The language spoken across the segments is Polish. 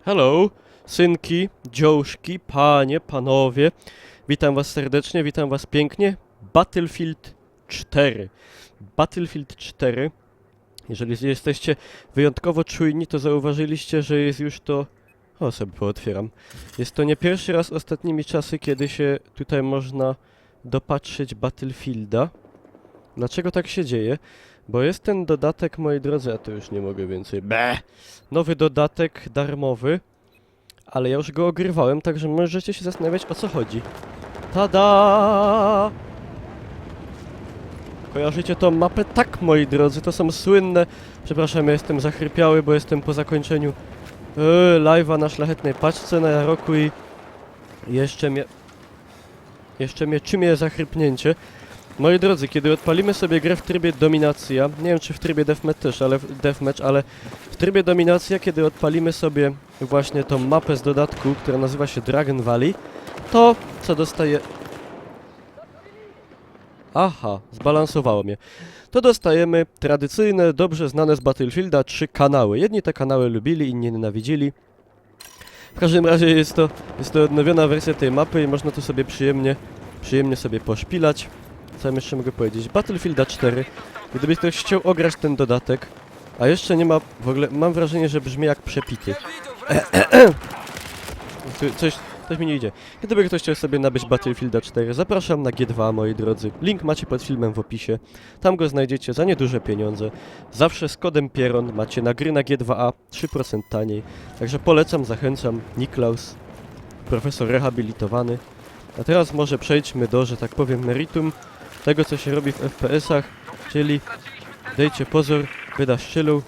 Hello, synki, dziołszki, panie, panowie. Witam was serdecznie, witam was pięknie. Battlefield 4. Battlefield 4. Jeżeli jesteście wyjątkowo czujni, to zauważyliście, że jest już to... O, sobie pootwieram. Jest to nie pierwszy raz ostatnimi czasy, kiedy się tutaj można dopatrzyć Battlefielda. Dlaczego tak się dzieje? Bo jest ten dodatek, moi drodzy, a to już nie mogę więcej. Nowy dodatek darmowy, ale ja już go ogrywałem, także możecie się zastanawiać, o co chodzi. Tada! Kojarzycie tą mapę? Tak, moi drodzy, to są słynne... Przepraszam, ja jestem zachrypiały, bo jestem po zakończeniu live'a na szlachetnej paczce na Jaroku i... Jeszcze mnie czymie zachrypnięcie. Moi drodzy, kiedy odpalimy sobie grę w trybie dominacja, nie wiem czy w trybie deathmatch też, ale w trybie dominacja, kiedy odpalimy sobie właśnie tą mapę z dodatku, która nazywa się Dragon Valley, to co dostaje... Aha, zbalansowało mnie. To dostajemy tradycyjne, dobrze znane z Battlefielda 3 kanały. Jedni te kanały lubili, inni nienawidzili. W każdym razie jest to odnowiona wersja tej mapy i można tu sobie przyjemnie sobie poszpilać. Co ja jeszcze mogę powiedzieć? Battlefielda 4. Gdyby ktoś chciał ograć ten dodatek, a jeszcze nie ma w ogóle... Mam wrażenie, że brzmi jak przepity. Coś mi nie idzie. Gdyby ktoś chciał sobie nabyć Battlefielda 4, zapraszam na G2, moi drodzy. Link macie pod filmem w opisie. Tam go znajdziecie za nieduże pieniądze. Zawsze z kodem Pieron macie na gry na G2A 3% taniej. Także polecam, zachęcam. Niklaus, profesor rehabilitowany. A teraz może przejdźmy do, że tak powiem, meritum tego, co się robi w FPS-ach, czyli dejcie pozór, wyda szczelu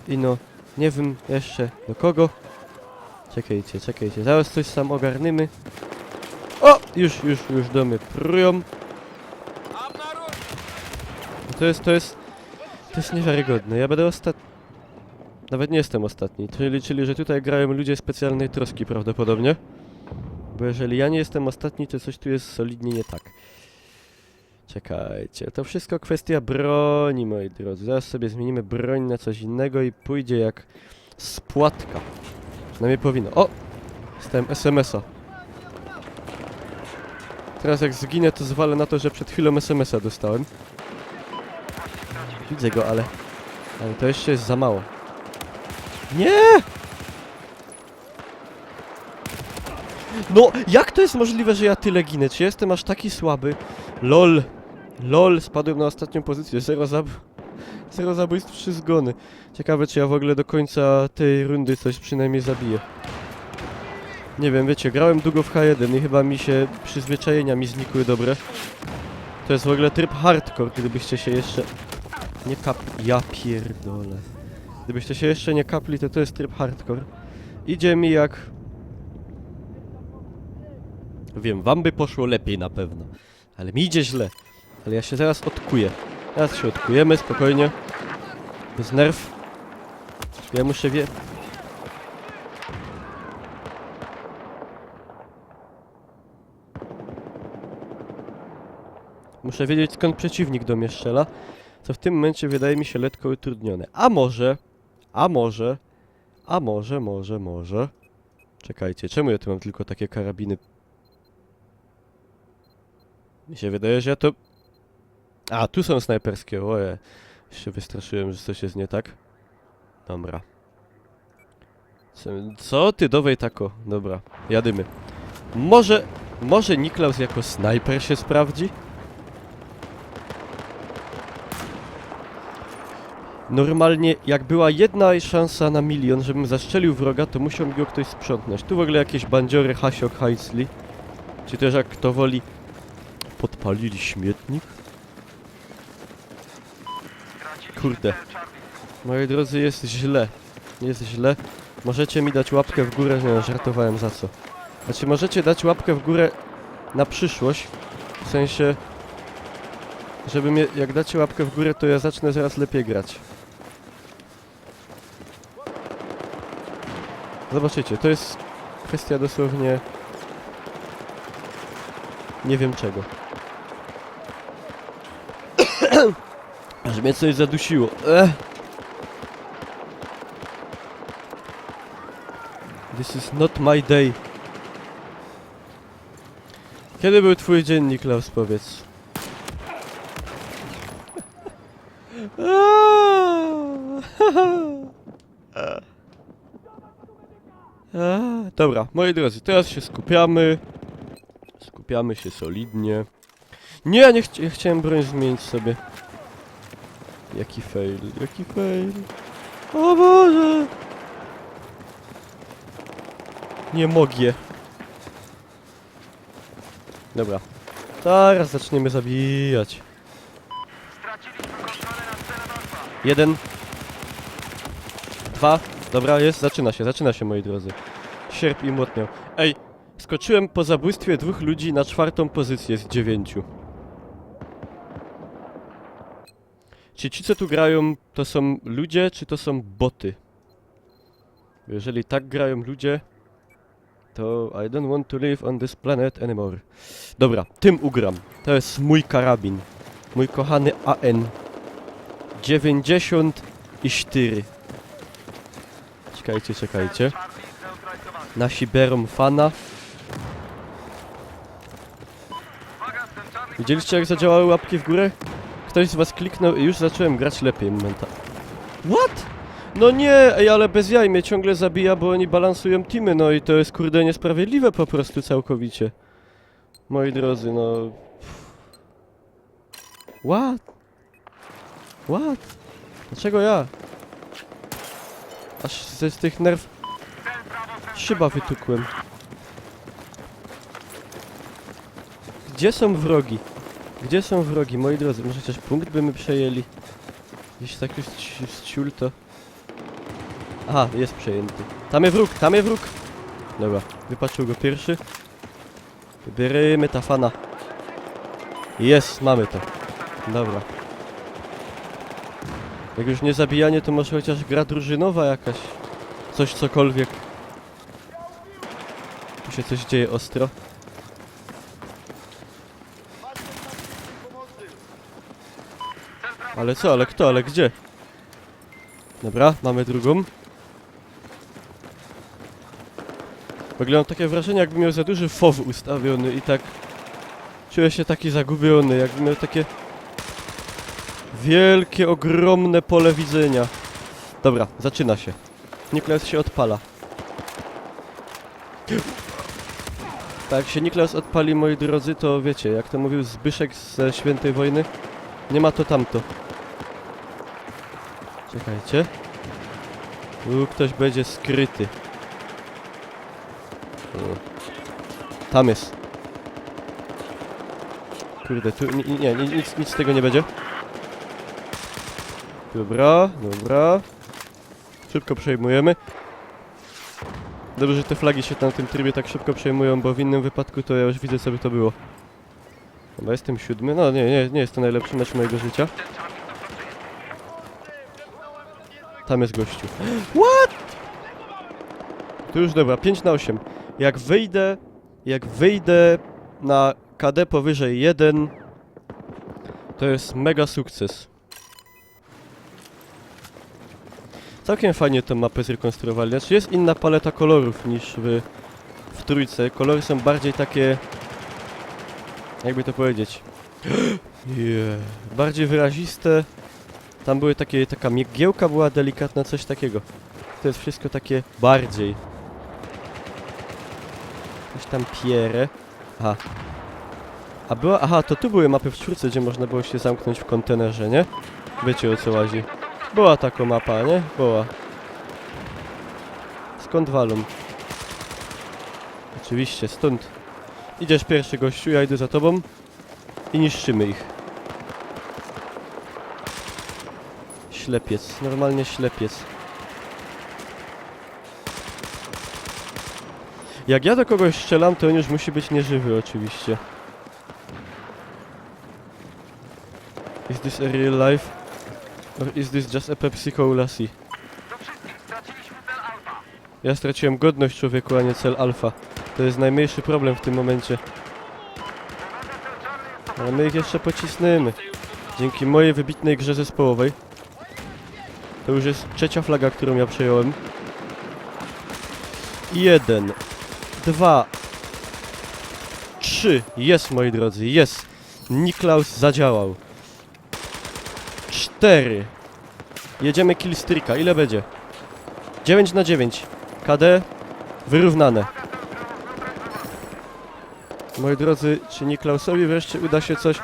i no, nie wiem jeszcze do kogo. Czekajcie, zaraz coś sam ogarnymy. O! Już do mnie prują. To jest niewiarygodne, ja będę ostatni. Nawet nie jestem ostatni, czyli że tutaj grają ludzie specjalnej troski prawdopodobnie. Bo jeżeli ja nie jestem ostatni, to coś tu jest solidnie nie tak. Czekajcie, to wszystko kwestia broni, moi drodzy. Zaraz sobie zmienimy broń na coś innego i pójdzie jak spłatka. Przynajmniej powinno. O! Dostałem SMS-a. Teraz jak zginę, to zwalę na to, że przed chwilą SMS-a dostałem. Widzę go, ale to jeszcze jest za mało. Nie! No, jak to jest możliwe, że ja tyle ginę? Czy jestem aż taki słaby? LOL, spadłem na ostatnią pozycję. 0 zabójstw, 3 zgony. Ciekawe, czy ja w ogóle do końca tej rundy coś przynajmniej zabiję. Nie wiem, wiecie, grałem długo w H1 i chyba mi się przyzwyczajenia mi znikły dobre. To jest w ogóle tryb hardcore, gdybyście się jeszcze nie kapli. Ja pierdolę. Gdybyście się jeszcze nie kapli, to jest tryb hardcore. Idzie mi jak... Wiem, wam by poszło lepiej na pewno. Ale mi idzie źle. Ale ja się zaraz odkuję. Teraz się odkujemy, spokojnie. Bez nerw. Ja muszę Muszę wiedzieć, skąd przeciwnik do mnie strzela. Co w tym momencie wydaje mi się lekko utrudnione. A może... Czekajcie, czemu ja tu mam tylko takie karabiny? Mi się wydaje, że ja to... A, tu są snajperskie, oje. Się wystraszyłem, że coś jest nie tak. Dobra. Co ty dowej tako? Dobra, jadymy. Może Niklaus jako snajper się sprawdzi? Normalnie, jak była jedna szansa na milion, żebym zastrzelił wroga, to musiał mi go ktoś sprzątnąć. Tu w ogóle jakieś bandziory, hasiok, hajsli. Czy też jak kto woli... Podpalili śmietnik? Kurde. Moi drodzy, jest źle. Jest źle. Możecie mi dać łapkę w górę, nie, żartowałem za co. Znaczy, możecie dać łapkę w górę na przyszłość. W sensie... jak dacie łapkę w górę, to ja zacznę zaraz lepiej grać. Zobaczycie, to jest kwestia dosłownie... Nie wiem czego. Aż mnie coś zadusiło. This is not my day. Kiedy był twój dzień, Niklaus, powiedz? Dobra, moi drodzy, teraz się skupiamy. Skupiamy się solidnie. Nie, ja chciałem broń zmienić sobie. Jaki fail, jaki fail. O Boże! Nie mogę. Dobra. Teraz zaczniemy zabijać. 1 2. Dobra, jest, zaczyna się, moi drodzy. Sierp i młotniał. Ej, skoczyłem po zabójstwie 2 ludzi na 4. pozycję z 9. Czy ci, co tu grają, to są ludzie, czy to są boty? Jeżeli tak grają ludzie, to I don't want to live on this planet anymore. Dobra, tym ugram. To jest mój karabin. Mój kochany AN 94. Czekajcie. Nasi berą fana. Widzieliście, jak zadziałały łapki w górę? Ktoś z was kliknął i już zacząłem grać lepiej momentalnie. What? No nie, ej, ale bez jaj mnie ciągle zabija, bo oni balansują teamy, no i to jest kurde niesprawiedliwe po prostu całkowicie. Moi drodzy, no... What? What? Dlaczego ja? Aż z tych nerw... Szyba wytukłem. Gdzie są wrogi? Gdzie są wrogi, moi drodzy? Może chociaż punkt by my przejęli? Gdzieś tak już z ciul to... Aha, jest przejęty. Tam jest wróg! Dobra, wypatrzył go pierwszy. Wybierzemy tafana. Jest, mamy to. Dobra. Jak już nie zabijanie, to może chociaż gra drużynowa jakaś. Coś, cokolwiek. Tu się coś dzieje ostro. Ale co, ale kto, ale gdzie? Dobra, mamy drugą. W ogóle mam takie wrażenie, jakby miał za duży FOW ustawiony i tak... Czuję się taki zagubiony, jakby miał takie... Wielkie, ogromne pole widzenia. Dobra, zaczyna się. Niklaus się odpala. Tak, jak się Niklaus odpali, moi drodzy, to wiecie, jak to mówił Zbyszek ze Świętej Wojny, nie ma to tamto. Czekajcie. Tu ktoś będzie skryty. O. Tam jest. Kurde, tu nic z tego nie będzie. Dobra. Szybko przejmujemy. Dobrze, że te flagi się na tym trybie tak szybko przejmują, bo w innym wypadku to ja już widzę, co by to było. Chyba jestem 7. No nie jest to najlepszy mecz mojego życia. Tam jest gościu. What? Tu już dobra, 5 na 8. Jak wyjdę na KD powyżej 1, to jest mega sukces. Całkiem fajnie tę mapę zrekonstruowali. Znaczy jest inna paleta kolorów niż w trójce. Kolory są bardziej takie... Jakby to powiedzieć... Bardziej wyraziste. Tam były taka mgiełka była delikatna, coś takiego. To jest wszystko takie bardziej. Coś tam pierę. Aha. Aha, to tu były mapy w czwórce, gdzie można było się zamknąć w kontenerze, nie? Wiecie, o co chodzi. Była taka mapa, nie? Była. Skąd walą? Oczywiście, stąd. Idziesz pierwszy, gościu, ja idę za tobą. I niszczymy ich. Ślepiec, normalnie ślepiec. Jak ja do kogoś strzelam, to on już musi być nieżywy, oczywiście. Is this a real life? Or is this just a Pepsi Cola C? Ja straciłem godność, człowieku, a nie cel alfa. To jest najmniejszy problem w tym momencie. Ale my ich jeszcze pocisnęmy. Dzięki mojej wybitnej grze zespołowej. To już jest 3. flaga, którą ja przejąłem. 1, 2, 3. Jest, moi drodzy, jest. Niklaus zadziałał. 4. Jedziemy killstreaka. Ile będzie? 9 na 9. KD wyrównane. Moi drodzy, czy Niklausowi wreszcie uda się coś?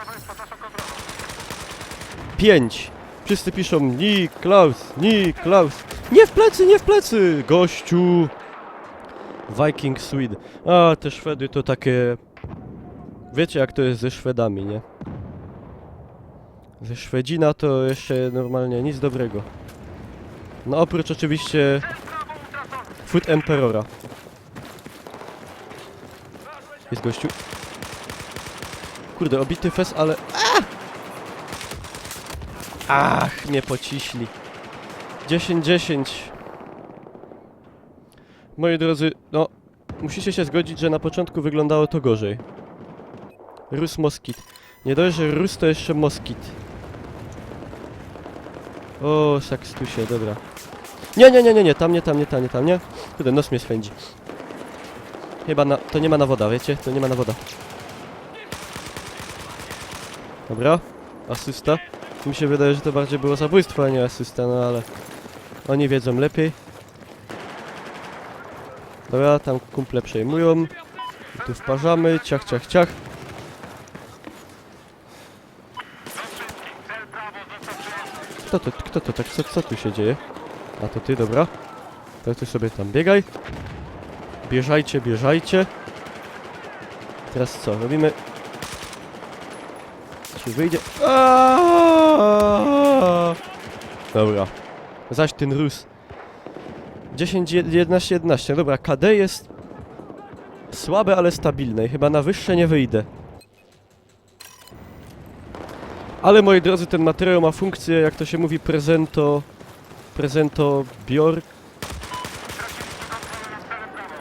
5. Wszyscy piszą Niklaus, Niklaus. Nie w plecy, nie w plecy! Gościu! Viking Swede. A, te Szwedy to takie... Wiecie jak to jest ze Szwedami, nie? Ze Szwedzina to jeszcze normalnie nic dobrego. No oprócz oczywiście... Food Emperora. Jest gościu. Kurde, obity fes, ale... Ach, mnie pociśli. 10-10. Moi drodzy, no... Musicie się zgodzić, że na początku wyglądało to gorzej. Rus Moskit. Nie dość, że Rus to jeszcze Moskit. O, sakstusie, dobra. Nie, tam nie. Kurde, nos mnie swędzi. Chyba to nie ma nawoda, wiecie? To nie ma nawoda. Dobra, asysta. Mi się wydaje, że to bardziej było zabójstwo, a nie asysta, no ale... Oni wiedzą lepiej. Dobra, tam kumple przejmują. I tu wparzamy, ciach, ciach, ciach. Kto to tak? Co tu się dzieje? A to ty, dobra. To ty sobie tam biegaj. Bieżajcie. Teraz co? Robimy... Czy wyjdzie? Dobra. Zaś ten Rus. 10, 11, 11. Dobra, KD jest... Słabe, ale stabilne i chyba na wyższe nie wyjdę. Ale moi drodzy, ten materiał ma funkcję, jak to się mówi,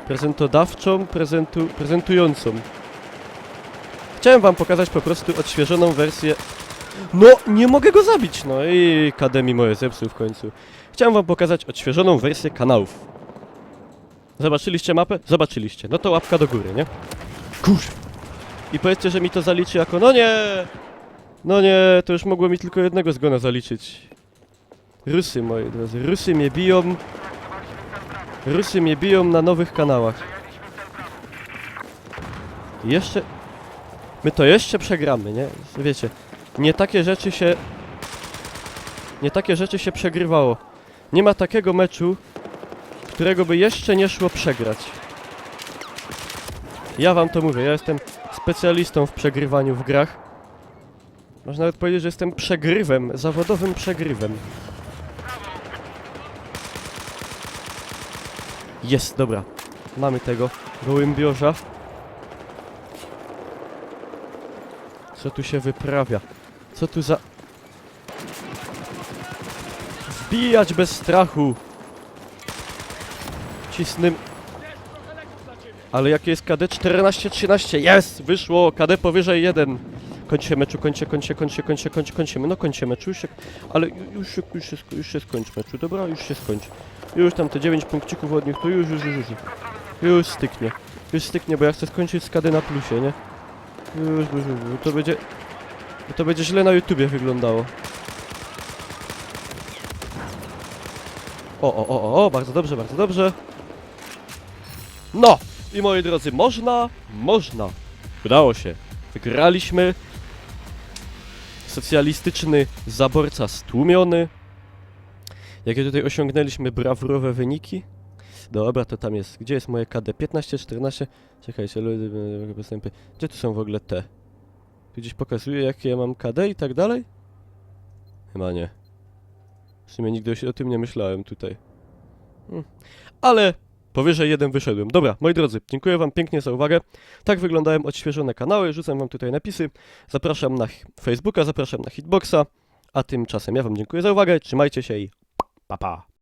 prezentodawczą, prezentującą. Chciałem wam pokazać po prostu odświeżoną wersję... No, nie mogę go zabić, no i KD mi moje zepsuł w końcu. Chciałem wam pokazać odświeżoną wersję kanałów. Zobaczyliście mapę? Zobaczyliście. No to łapka do góry, nie? Kurwa. I powiedzcie, że mi to zaliczy jako... No nie! No nie, to już mogło mi tylko jednego zgona zaliczyć. Rusy, moi drodzy, Rusy mnie biją. Rusy mnie biją na nowych kanałach. Jeszcze... My to jeszcze przegramy, nie? Wiecie, nie takie rzeczy się przegrywało. Nie ma takiego meczu, którego by jeszcze nie szło przegrać. Ja wam to mówię, ja jestem specjalistą w przegrywaniu w grach. Można nawet powiedzieć, że jestem przegrywem, zawodowym przegrywem. Jest, dobra. Mamy tego gołębiorza. Co tu się wyprawia? Co tu za... Wbijać bez strachu! Cisnym... Ale jakie jest KD? 14-13! Jest! Wyszło! KD powyżej 1! Kończcie meczu, kończymy. No kończcie meczu, już się... Ale już się skończy meczu, dobra? Już się skończy. Już tam te 9 punkcików od nich, to już styknie. Już styknie, bo ja chcę skończyć z KD na plusie, nie? Już, to będzie źle na YouTubie wyglądało. O, bardzo dobrze. No! I moi drodzy, można. Udało się. Wygraliśmy. Socjalistyczny zaborca stłumiony. Jakie tutaj osiągnęliśmy brawurowe wyniki? Dobra, to tam jest. Gdzie jest moje KD? 15, 14. Czekajcie, postępy. Gdzie tu są w ogóle te? Tu gdzieś pokazuje, jakie ja mam KD i tak dalej? Chyba nie. W sumie nigdy o tym nie myślałem tutaj. Ale powyżej 1 wyszedłem. Dobra, moi drodzy, dziękuję wam pięknie za uwagę. Tak wyglądają odświeżone kanały. Rzucam wam tutaj napisy. Zapraszam na Facebooka, zapraszam na Hitboxa. A tymczasem ja wam dziękuję za uwagę. Trzymajcie się i pa pa!